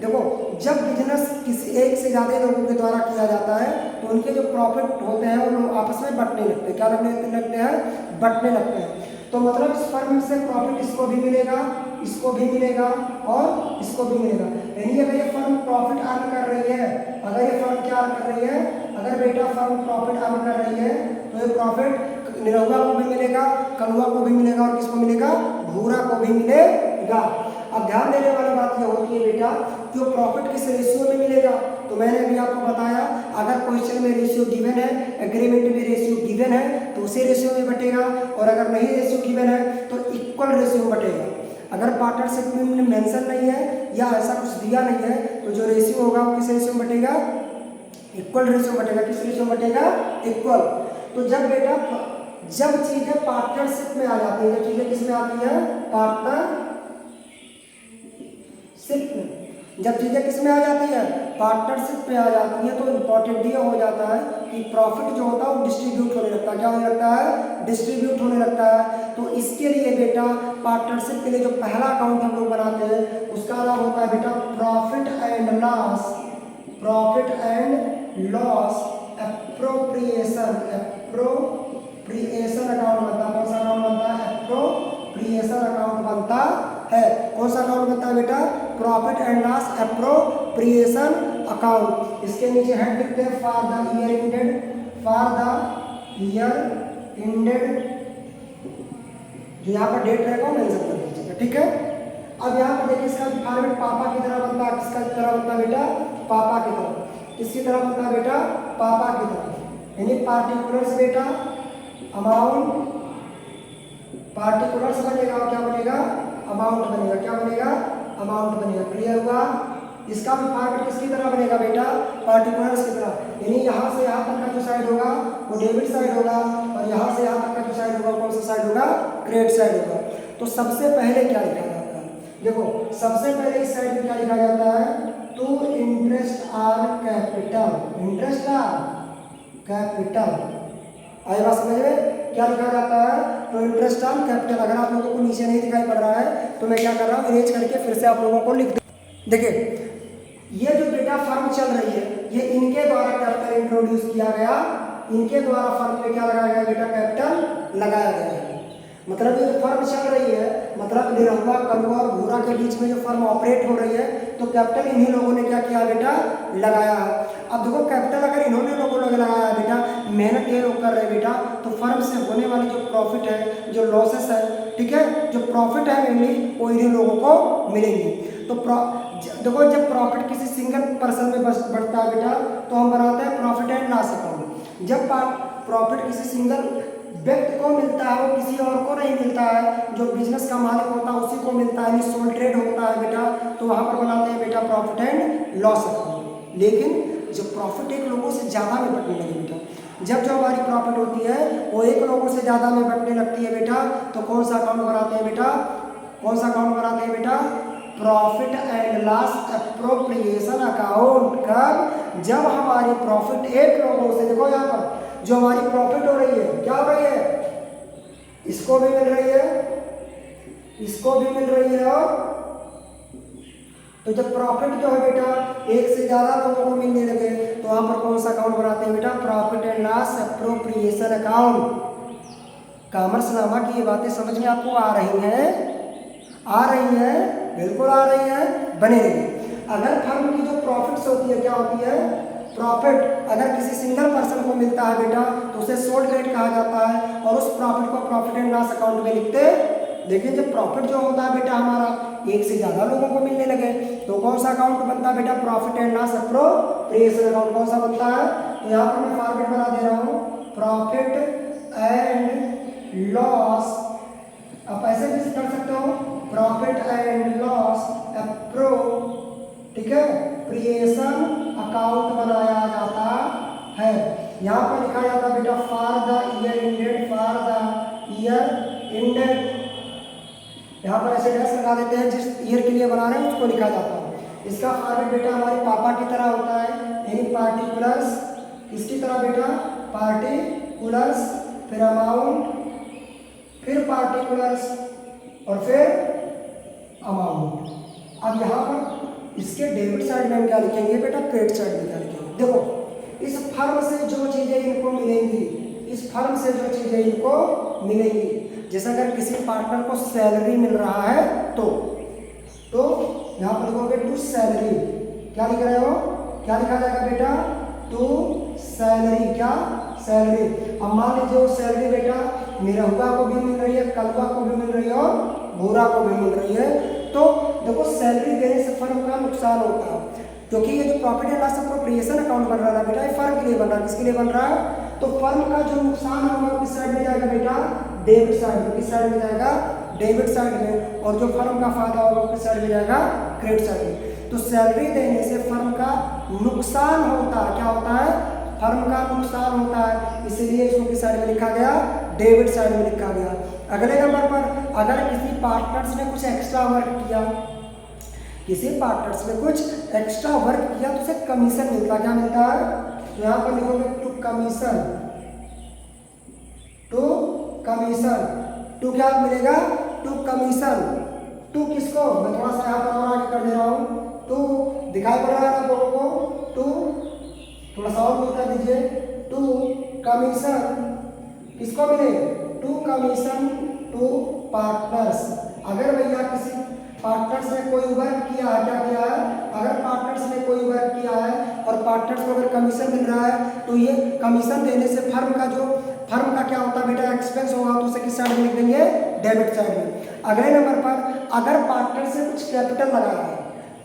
देखो, जब बिजनेस किसी एक से ज़्यादा लोगों के द्वारा किया जाता है तो उनके जो प्रॉफिट होते हैं वो लोग आपस में बंटने लगते हैं। क्या लगते हैं? बंटने लगते हैं। तो मतलब इस फर्म से प्रॉफिट इसको भी मिलेगा, इसको भी मिलेगा और इसको भी मिलेगा। यानी अगर ये फर्म प्रॉफिट अर्न कर रही है, अगर ये फर्म क्या अर्न कर रही है? अगर बेटा फर्म प्रॉफिट अर्न कर रही है तो ये प्रॉफिट निरहुआ को भी मिलेगा, कलुआ को भी मिलेगा और किसको मिलेगा? भूरा को भी मिलेगा। अब ध्यान देने वाली बात यह होती है बेटा, जो प्रॉफिट किस रेशियो में मिलेगा? तो मैंने अभी आपको बताया, अगर क्वेश्चन में रेशियो गिवन है, एग्रीमेंट में रेशियो गिवन है तो उसी रेशियो में बटेगा, और अगर नहीं रेशियो गिवन है तो इक्वल रेशियो में बटेगा। अगर पार्टनरशिप में मेंशन नहीं है या ऐसा कुछ दिया नहीं है तो जो रेशियो होगा वो किस रेशियो में बटेगा? इक्वल रेशियो में बटेगा। किस रेशियो में बटेगा? इक्वल। तो जब बेटा जब चीजें पार्टनरशिप में आ जाती है, जब चीजें किस में आती है? पार्टनरशिप में। जब चीजें किस में आ जाती है? पार्टनरशिप में आ जाती है तो इंपॉर्टेंट ये हो जाता है कि प्रॉफिट जो होता है वो डिस्ट्रीब्यूट होने लगता है। क्या होने लगता है? डिस्ट्रीब्यूट होने लगता है। तो इसके लिए बेटा पार्टनरशिप के लिए जो पहला अकाउंट हम लोग बनाते हैं उसका नाम होता है बेटा profit and loss. Profit and loss appropriation account बनता है। कौन सा अकाउंट बनता है? एप्रोप्रिएशन अकाउंट बनता है। कौन सा अकाउंट बनता है बेटा? Profit and loss appropriation account. इसके नीचे हेड लिखते हैं फॉर द ईयर इंडेड, जो यहाँ पर डेट रहेगा मेंशन कर दीजिएगा, ठीक है। अब यहाँ पर देखिए इसका फॉर्मेट पापा की तरह बनता है। किसका तरह बनता है बेटा? पापा की तरह। किसकी तरह बनता है बेटा? पापा की तरह। यानी पार्टिकुलर्स बेटा अमाउंट, पार्टिकुलर्स बनेगा और क्या बनेगा? अमाउंट बनेगा। क्या बनेगा? अमाउंट बनेगा। क्लियर हुआ? इसका भी फॉर्मेट किसकी तरह बनेगा बेटा? पार्टिकुलर्स की तरह। यानी यहाँ से यहाँ तक का जो साइड होगा वो डेबिट साइड होगा और यहाँ से यहाँ तक का जो साइड होगा कौन सा साइड होगा? क्रेडिट साइड होगा। तो सबसे पहले क्या लिखा जाता है? देखो सबसे पहले इस साइड में क्या लिखा जाता है? To interest are capital. Interest are capital. आई बात समझ में? क्या लिखा जाता है? तो इंटरेस्ट ऑन कैपिटल। अगर आप लोगों को नीचे नहीं दिखाई पड़ रहा है तो मैं क्या कर रहा हूँ, इरेज करके फिर से आप लोगों को लिख दे। देखिए ये जो बेटा फर्म चल रही है ये इनके द्वारा कैपिटल इंट्रोड्यूस किया गया, इनके द्वारा फर्म में क्या लगाया गया बेटा? कैपिटल लगाया गया है। मतलब ये जो फर्म चल रही है, मतलब निरहुआ, कलुआ और भूरा के बीच में जो फर्म ऑपरेट हो रही है तो कैपिटल इन्हीं लोगों ने क्या किया बेटा? लगाया है। अब देखो कैपिटल अगर इन्होंने लोगों ने लगाया है बेटा, मेहनत ये लोग कर रहे हैं बेटा, तो फर्म से होने वाली जो प्रॉफिट है, जो लॉसेस है, ठीक है, जो प्रॉफिट है मेनली वो इन्हीं लोगों को मिलेंगी। तो देखो जब प्रॉफिट किसी सिंगल पर्सन में बढ़ता है बेटा तो हम बनाते हैं प्रॉफिट एंड लॉस अकाउंट। जब प्रॉफिट किसी सिंगल व्यक्ति को मिलता है वो किसी और को नहीं मिलता है, जो बिजनेस का मालिक होता है उसी को मिलता है, सोल ट्रेड होता है बेटा, तो वहाँ पर बनाते हैं बेटा प्रॉफिट एंड लॉस अकाउंट। लेकिन जब प्रॉफिट एक लोगों से ज़्यादा में बढ़ने लगे बेटा, जब जो हमारी प्रॉफिट होती है वो एक लोगों से ज़्यादा में बढ़ने लगती है बेटा, तो कौन सा अकाउंट बनाते हैं बेटा? कौन सा अकाउंट बनाते हैं बेटा? Profit and loss appropriation account. कब? जब हमारी प्रॉफिट एक लोगों से, देखो यहाँ पर जो हमारी प्रॉफिट हो रही है क्या हो रही है? इसको भी मिल रही है, इसको भी मिल रही है, और तो जब प्रॉफिट जो है बेटा एक से ज्यादा लोगों को मिलने लगे तो वहां पर कौन सा अकाउंट बनाते हैं बेटा? Profit and loss appropriation account. Commerce नामा की ये बातें समझ में आपको आ रही हैं? आ रही हैं? बिल्कुल आ रही हैं, बने रहिए। अगर फर्म की जो प्रॉफिट्स होती है क्या होती है? प्रॉफिट अगर किसी सिंगल पर्सन को मिलता है बेटा तो उसे सोल ट्रेड कहा जाता है और उस प्रॉफिट को प्रॉफिट एंड लॉस अकाउंट में लिखते। लेकिन जब प्रॉफिट जो होता है बेटा हमारा एक से ज़्यादा लोगों को मिलने लगे तो कौन सा अकाउंट बनता है बेटा? Profit and loss appropriation account. कौन सा बनता है? तो यहाँ पर मैं फॉर्मेट बना दे रहा हूँ, प्रॉफिट एंड लॉस। आप ऐसे भी कर सकते हो, प्रॉफिट एंड लॉस एप्रो, ठीक है, प्रिएशन अकाउंट बनाया जाता है। यहाँ पर लिखा जाता है बेटा for the year ended, for the year ended. यहाँ पर ऐसे डैश लगा देते हैं, जिस ईयर के लिए बना रहे हैं उसको लिखा जाता है। इसका फॉर्मेट बेटा हमारे पापा की तरह होता है, यानी पार्टिकुलर्स। किसकी तरह बेटा? पार्टिकुलर्स, फिर अमाउंट, फिर पार्टिकुलर्स और फिर अमाउंट। अब यहाँ पर इसके डेबिट साइड में हम क्या लिखेंगे बेटा? क्रेडिट साइड में क्या लिखेंगे? देखो इस फर्म से जो चीज़ें इनको मिलेंगी, इस फर्म से जो चीज़ें इनको मिलेंगी, जैसे अगर किसी पार्टनर को सैलरी मिल रहा है तो यहाँ पर लिखोगे टू सैलरी। क्या लिख रहे हो? क्या लिखा जाएगा बेटा? To salary. क्या? सैलरी। अब मान लीजिए वो सैलरी बेटा निरहुआ को भी मिल रही है, कलुआ को भी मिल रही है और भूरा को भी मिल रही है, तो देखो सैलरी देने से फर्म का नुकसान होता है, क्योंकि ये जो profit and loss appropriation account बन रहा है बेटा ये फर्म के लिए बन रहा है। किसके लिए बन रहा है? तो फर्म का जो नुकसान होगा किस साइड में जाएगा बेटा? डेबिट साइड में। किस साइड में जाएगा? डेबिट साइड में। और जो फर्म का फायदा होगा किस साइड में जाएगा? क्रेडिट साइड में। तो सैलरी देने से फर्म का नुकसान होता है। क्या होता है? फर्म का नुकसान होता है, इसलिए इसको किस साइड में लिखा गया? डेबिट साइड में लिखा गया। अगले नंबर पर अगर किसी पार्टनर्स ने कुछ एक्स्ट्रा वर्क किया, किसी पार्टनर्स ने कुछ एक्स्ट्रा वर्क किया तो उसे कमीशन मिलता है। क्या मिलता है? तो यहाँ पर लिखोगे to commission, to commission. To क्या मिलेगा? To commission. टू किसको? मैं थोड़ा सा यहाँ पर और आगे कर दे रहा हूँ। टू दिखाई पड़ रहा है आप लोगों को? टू, थोड़ा सा और कर दीजिए, टू कमीशन किसको मिले, टू कमीशन टू पार्टनर्स। अगर भैया किसी पार्टनर्स ने कोई वर्क किया है, क्या किया है, अगर पार्टनर्स ने कोई वर्क किया है और पार्टनर्स को अगर कमीशन मिल रहा है तो ये कमीशन देने से फर्म का क्या होता है बेटा, एक्सपेंस होगा, तो उसे किस साइड में लिख देंगे, डेबिट साइड में। अगले नंबर पर अगर पार्टनर से कुछ कैपिटल लगाया है,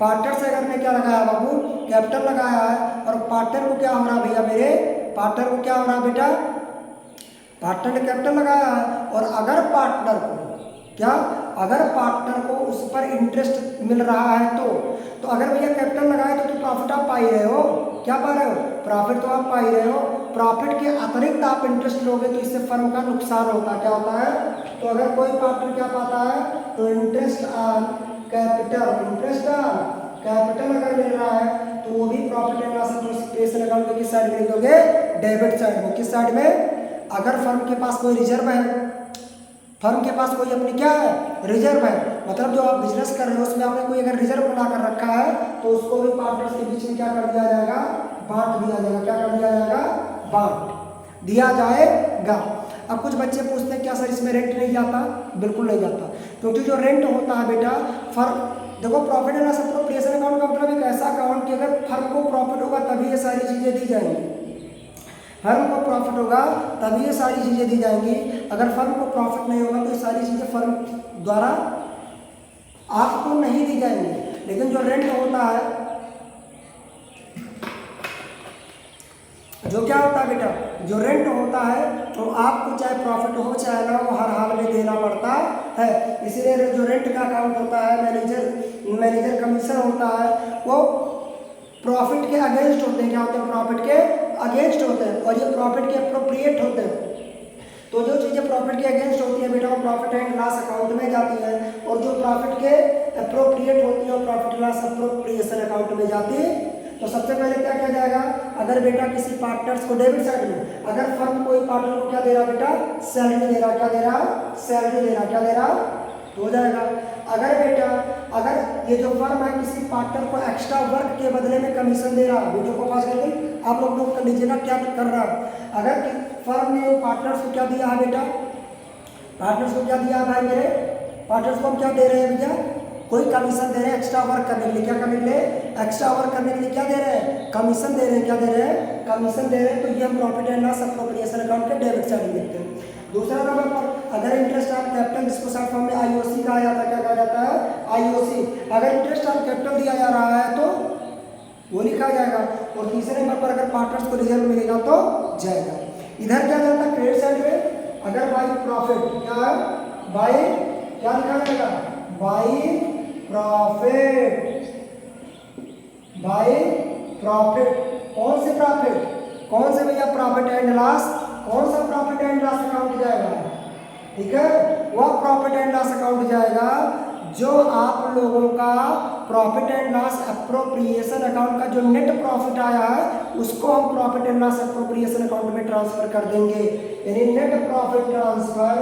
पार्टनर से अगर ने क्या लगाया बाबू, कैपिटल लगाया है, और पार्टनर को क्या हो रहा भैया मेरे, पार्टनर को क्या हो रहा बेटा, पार्टनर ने कैपिटल लगाया है, और अगर पार्टनर को क्या, अगर पार्टनर को उस पर इंटरेस्ट मिल रहा है तो अगर भैया कैपिटल लगाए तो प्रॉफिट आप पा ही रहे हो, क्या पा रहे हो, प्रॉफिट तो आप पा ही रहे हो। प्रॉफिट के अतिरिक्त आप इंटरेस्ट लोगे तो इससे फर्म का नुकसान होता है, क्या होता है, तो अगर कोई पार्टनर क्या पाता है, तो interest on capital, interest on capital अगर मिल रहा है तो वो भी प्रॉफिट एंड लॉस अकाउंट के किस साइड में लिख दोगे, डेबिट साइड में। किस साइड में, अगर फर्म के पास कोई रिजर्व है, फर्म के पास कोई अपनी क्या है, रिजर्व है, मतलब जो आप बिजनेस कर रहे हो उसमें आपने कोई अगर रिजर्व बना कर रखा है तो उसको भी पार्टनर्स के बीच में क्या कर दिया जाएगा, बांट दिया जाएगा। क्या कर दिया जाएगा, बांट दिया जाएगा। अब कुछ बच्चे पूछते हैं क्या सर इसमें रेंट नहीं जाता, बिल्कुल नहीं जाता, क्योंकि जो रेंट होता है बेटा फर्म, देखो profit and loss appropriation account का मतलब एक ऐसा अकाउंट कि अगर फर्म को प्रॉफिट होगा तभी ये सारी चीजें दी जाएंगी, फर्म को प्रॉफिट होगा तभी ये सारी चीजें दी जाएंगी। अगर फर्म को प्रॉफिट नहीं होगा तो ये सारी चीजें फर्म द्वारा आपको नहीं दी जाएंगी। लेकिन जो रेंट होता है, जो क्या होता है बेटा, जो रेंट होता है तो आपको चाहे प्रॉफिट हो चाहे ना हो हर हाल में देना पड़ता है। इसीलिए जो रेंट का अकाउंट होता है, मैनेजर कमीशन होता है, वो प्रॉफिट के अगेंस्ट होते हैं। क्या होते हैं, प्रॉफिट के अगेंस्ट होते हैं, और ये प्रॉफिट के अप्रोप्रिएट होते हैं। तो जो चीज़ें प्रॉफिट के अगेंस्ट होती है बेटा वो प्रॉफिट एंड लॉस अकाउंट में जाती है, और जो प्रॉफिट के अप्रोप्रिएट होती है वो प्रॉफिट लॉस अप्रोप्रिएशन अकाउंट में जाती है। तो सबसे पहले क्या किया जाएगा, अगर बेटा किसी पार्टनर्स को डेबिट साइड में, अगर फर्म कोई पार्टनर को क्या दे रहा बेटा, सैलरी दे रहा, क्या दे रहा, सैलरी दे रहा, क्या दे रहा, तो हो जाएगा। अगर बेटा, अगर ये जो फर्म है किसी पार्टनर को एक्स्ट्रा वर्क के बदले में कमीशन दे रहा है, वीडियो को पास करके आप लोग नोट कर लीजिएगा क्या कर रहा है। अगर फर्म ने पार्टनर्स को क्या दिया है बेटा, पार्टनर्स को क्या दिया है भाई मेरे, पार्टनर्स को हम क्या दे रहे हैं भैया, कोई कमीशन दे रहे हैं एक्स्ट्रा वर्क करने के लिए। क्या करने के लिए, एक्स्ट्रा वर्क करने के लिए क्या दे रहे हैं, कमीशन दे रहे हैं। क्या दे रहे हैं, कमीशन दे रहे हैं। तो ये हम profit and loss appropriation account के डेबिट साइड में देखते हैं। दूसरा नंबर पर अगर इंटरेस्ट ऑन कैपिटल, जिसको शॉर्ट फॉर्म में आईओसी कहा जाता है, क्या कहा जाता है, आईओसी। अगर इंटरेस्ट ऑन कैपिटल दिया जा रहा है तो वो लिखा जाएगा। और तीसरे नंबर पर अगर पार्टनर्स को रिजर्व मिलेगा तो जाएगा। इधर क्या जाता है, क्रेडिट साइड में, अगर बाई प्रॉफिट, क्या है, बाई क्या लिखा जाएगा, बाई प्रॉफिट, बाई प्रॉफिट। कौन से प्रॉफिट, कौन से भैया, प्रॉफिट एंड लॉस, कौन सा प्रॉफिट एंड लॉस अकाउंट जाएगा, ठीक है, वह प्रॉफिट एंड लॉस अकाउंट जाएगा जो आप लोगों का profit and loss appropriation account का जो नेट प्रॉफिट आया है उसको हम profit and loss appropriation account में ट्रांसफर कर देंगे। यानी net profit transfer,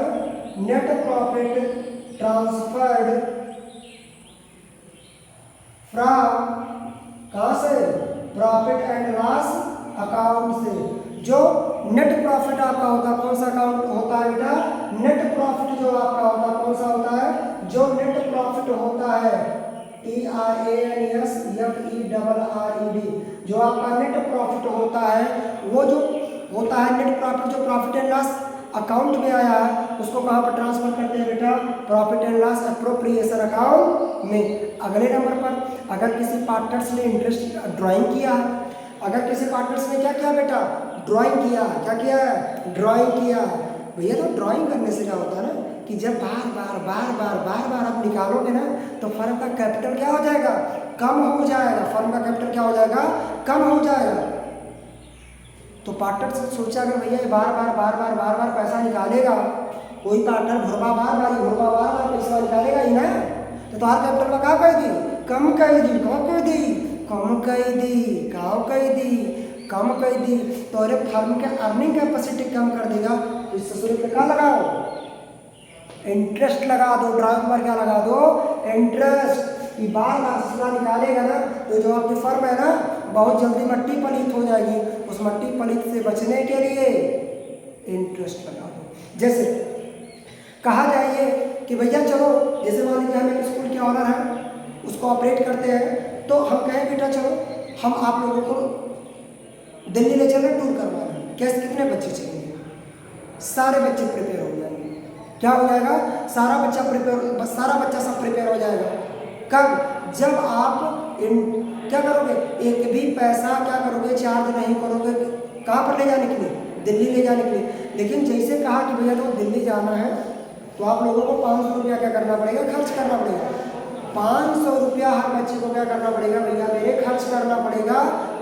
net profit transferred from, कहां से, प्रॉफिट एंड लॉस अकाउंट से। जो नेट प्रॉफिट आपका होता है, कौन सा अकाउंट होता है बेटा, नेट प्रॉफिट जो आपका होता है कौन सा होता है, जो नेट प्रॉफिट होता है TRANSFERRED, जो आपका नेट प्रॉफिट होता है, वो जो होता है नेट प्रॉफिट जो प्रॉफिट एंड लॉस अकाउंट में आया है उसको कहाँ पर ट्रांसफर करते हैं बेटा, profit and loss appropriation account में। अगले नंबर पर अगर किसी पार्टनर्स ने इंटरेस्ट ड्राइंग किया, अगर किसी पार्टनर्स ने क्या किया बेटा, ड्राइंग किया, क्या किया है, ड्राइंग किया। भैया तो ड्राइंग करने से क्या होता है ना कि जब बार बार आप निकालोगे ना तो फर्म का कैपिटल क्या हो जाएगा, कम हो जाएगा, फर्म का कैपिटल क्या हो जाएगा, कम हो जाएगा। तो पार्टनर से सोचा अगर भैया बार बार पैसा निकालेगा, कोई पार्टनर भरवा बार पैसा निकालेगा ही ना, तो तुम्हारा कैपिटल में क्या कर दी, कम कर दी, कम कर दी। तो अरे फर्म के अर्निंग कैपेसिटी कम कर देगा तो इससे सूर्य पे क्या लगाओ, इंटरेस्ट लगा दो, ड्राइंग पर क्या लगा दो, इंटरेस्ट। कि बार निकालेगा ना तो जो आपकी फर्म है ना बहुत जल्दी मट्टी पलीत हो जाएगी। उस मट्टी पलीत से बचने के लिए इंटरेस्ट लगा दो। जैसे कहा जाए कि भैया चलो, जैसे मान लीजिए हम एक स्कूल के ऑनर हैं, उसको ऑपरेट करते हैं, तो हम कहें बेटा चलो हम आप लोगों को दिल्ली ले चल रहे टूर करवा रहे हैं। कैसे, कितने बच्चे चाहिए? सारे बच्चे प्रिपेयर हो जाएंगे। क्या हो जाएगा? सारा बच्चा सब प्रिपेयर हो जाएगा। कब? जब आप क्या करोगे, एक भी पैसा क्या करोगे, चार्ज नहीं करोगे। कहाँ पर ले जाने के लिए? दिल्ली ले जाने के लिए। लेकिन जैसे कहा कि भैया तो दिल्ली जाना है, तो आप लोगों को 500 रुपया क्या करना पड़ेगा? खर्च करना पड़ेगा। 500 रुपया हर बच्चे को क्या करना पड़ेगा भैया मेरे? खर्च करना पड़ेगा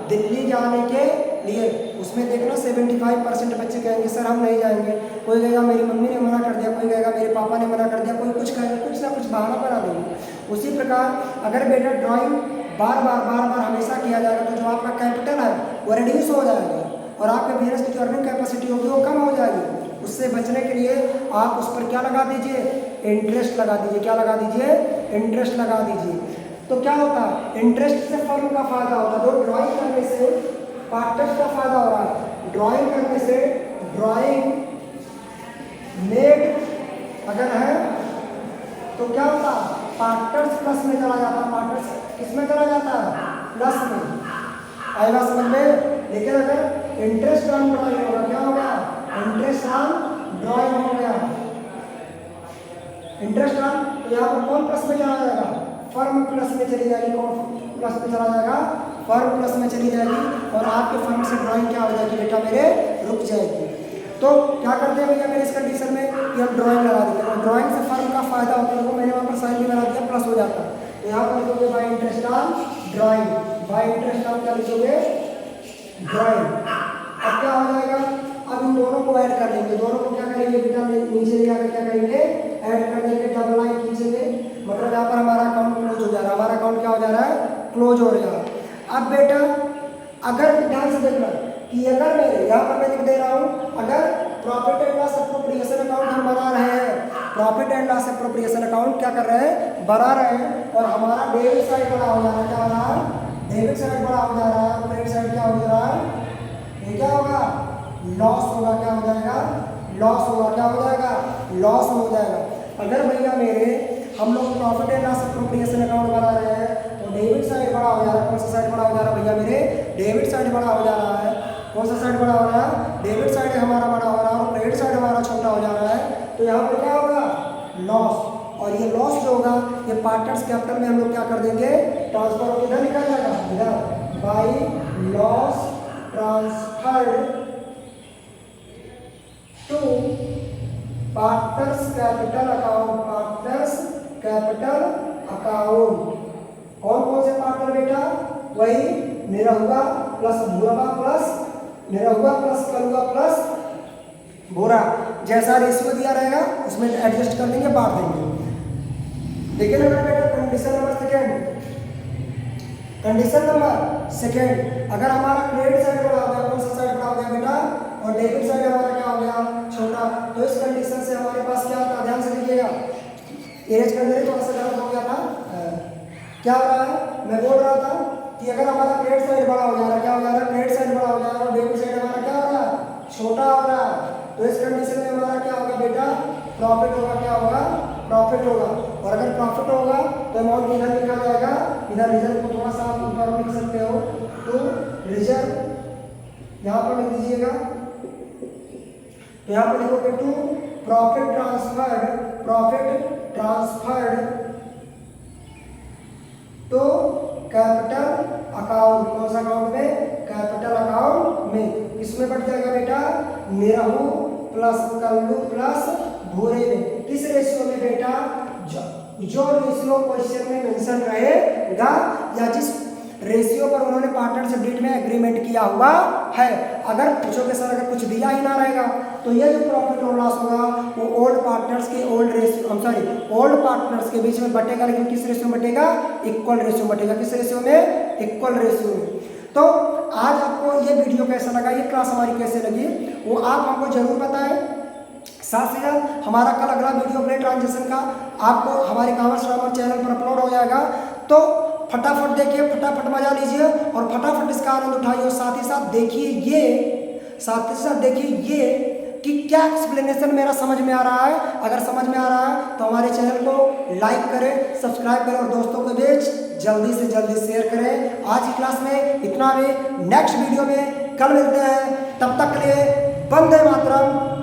दिल्ली जाने के लिए। उसमें देखना 75% बच्चे कहेंगे सर हम नहीं जाएंगे। कोई कहेगा मेरी मम्मी ने मना कर दिया, कोई कहेगा मेरे पापा ने मना कर दिया, कोई कुछ कहेगा, कुछ ना कुछ बहाना बना देंगे। उसी प्रकार अगर बेटा ड्राइंग बार बार हमेशा किया जाएगा तो जो आपका कैपिटल है वो रिड्यूस हो जाएगा और आपके बिजनेस की जो अर्निंग कैपेसिटी होगी वो कम हो जाएगी। उससे बचने के लिए आप उस पर क्या लगा दीजिए? इंटरेस्ट लगा दीजिए। क्या लगा दीजिए? इंटरेस्ट लगा दीजिए। तो क्या होता है? इंटरेस्ट से फर्म का फायदा होता है। तो ड्राइंग करने से पार्टनर्स का फायदा हो रहा है। ड्राइंग करने से ड्राइंग मेड अगर है तो क्या होता है? पार्टनर्स प्लस में चला जाता है। पार्टनर्स किसमें चला जाता है? प्लस में। आएगा समझ में? लेकिन अगर इंटरेस्ट ऑन ड्राइंग होगा, क्या हो गया? इंटरेस्ट ऑन ड्राइंग हो गया। इंटरेस्ट ऑन, तो यहाँ पर कौन प्लस में चला जाएगा? फर्म प्लस में चली जाएगी। कौन प्लस में चला जाएगा? फर्म प्लस में चली जाएगी और आपके फर्म से ड्राइंग क्या हो जाएगी बेटा मेरे? रुक जाएगी। तो क्या करते हैं भैया मेरे इस कंडीशन में कि हम ड्राइंग लगा देते हैं। ड्राइंग से फर्म का फायदा होता है। मैंने वहाँ पर साइन भी बना दिया, प्लस हो जाता है। तो यहाँ पर लिखोगे bye interest on drawing. Bye interest on क्या लिखोगे? ड्राइंग। अब क्या हो जाएगा? अब इन दोनों को ऐड कर लेंगे। दोनों को क्या करेंगे बेटा? नीचे ले आकर क्या करेंगे? ऐड कर देंगे, डबल लाइन खींचेंगे। मतलब यहाँ पर हमारा अकाउंट क्लोज हो जा रहा है। हमारा अकाउंट क्या हो जा रहा है? क्लोज हो रहा है। अब बेटा अगर ध्यान से देखना कि अगर मेरे यहाँ पर मैं लिख दे रहा हूँ, अगर profit and loss appropriation account हम बना रहे हैं, profit and loss appropriation account क्या कर रहे हैं? बना रहे हैं और हमारा डेबिट साइड बड़ा हो जा रहा है। क्या हो रहा है? डेबिट साइड बड़ा हो जा रहा है। क्रेडिट साइड क्या हो जा रहा है? ये क्या होगा? लॉस होगा। क्या हो जाएगा? लॉस होगा। क्या हो जाएगा? लॉस हो जाएगा। अगर भैया मेरे हम लोग profit and loss appropriation account बना रहे हैं तो डेबिट साइड बड़ा हो जा रहा है। कौन सा साइड बड़ा हो जा रहा है भैया मेरे? डेबिट साइड बड़ा हो जा रहा है। कौन सा साइड बड़ा हो रहा है? डेबिट साइड हमारा बड़ा हो रहा है और क्रेडिट साइड हमारा छोटा हो जा रहा है। तो यहाँ पर क्या होगा? लॉस। और ये लॉस जो होगा ये पार्टनर्स कैपिटल में हम लोग क्या कर देंगे? ट्रांसफर होकर इधर निकल जाएगा। इधर by loss transferred to partners capital account. Partners capital account. कौन कौन से पार्टनर बेटा? वही Nirahua plus Bhurba plus Nirahua plus Kalua plus Bhura. जैसा रेशियो दिया रहेगा उसमें एडजस्ट कर देंगे, बांट देंगे। लेकिन अगर बेटा कंडीशन नंबर सेकेंड अगर हमारा क्रेडिट साइड बड़ा हो गया, कौन सा साइड बड़ा हो गया बेटा? और डेबिट साइड हमारा क्या हो गया? छोटा। तो इस कंडीशन से हमारे पास क्या था? ध्यान से देखिएगा, इरेज कर दे थोड़ा सा गलत हो गया था। क्या हो रहा है? मैं बोल रहा था कि अगर हमारा क्रेडिट साइड बड़ा हो जा रहा है, क्या हो जा रहा है? क्रेडिट साइड बड़ा हो जा रहा है और डेबिट साइड हमारा क्या हो रहा है? छोटा हो रहा है। तो इस कंडीशन में हमारा क्या होगा बेटा? प्रॉफिट होगा। क्या होगा? प्रॉफिट होगा। और अगर प्रॉफिट होगा तो अमाउंट इधर लिखा जाएगा। इधर रिजर्व को थोड़ा सा ऊपर लिख सकते हो तो रिजर्व यहाँ पर लिख दीजिएगा। तो यहाँ पर लिखोगे टू प्रॉफिट ट्रांसफर्ड तो कैपिटल अकाउंट। कौन सा अकाउंट में? कैपिटल अकाउंट में। इसमें बढ़ जाएगा बेटा निरहु प्लस कल्लू प्लस भूरे में। किस रेशियो में बेटा? जो रेशियो क्वेश्चन में मेंशन रहेगा या जिस रेशियो पर उन्होंने पार्टनरशिप डीड में एग्रीमेंट किया हुआ है। अगर पूछोगे सर अगर कुछ दिया ही ना रहेगा तो ये जो प्रॉफिट और लॉस होगा वो ओल्ड पार्टनर्स के बीच में बटेगा। लेकिन किस रेशियो में बटेगा? इक्वल रेशियो में बटेगा। किस रेशियो में? इक्वल रेशियो में। तो आज आपको ये वीडियो कैसा लगा, ये क्लास हमारी कैसे लगी वो आप हमको जरूर बताएं। साथ ही साथ हमारा कल अगला वीडियो ब्रेड ट्रांजेक्शन का आपको हमारे कॉमर्स रामर चैनल पर अपलोड हो जाएगा। तो फटाफट देखिए, फटाफट मजा लीजिए और फटाफट इसका आनंद उठाइए। और साथ ही साथ देखिए ये कि क्या एक्सप्लेनेशन मेरा समझ में आ रहा है। अगर समझ में आ रहा है तो हमारे चैनल को लाइक करें, सब्सक्राइब करें और दोस्तों के बीच जल्दी से जल्दी शेयर करें। आज की क्लास में इतना ही, नेक्स्ट वीडियो में कल मिलते हैं। तब तक के लिए वंदे मातरम।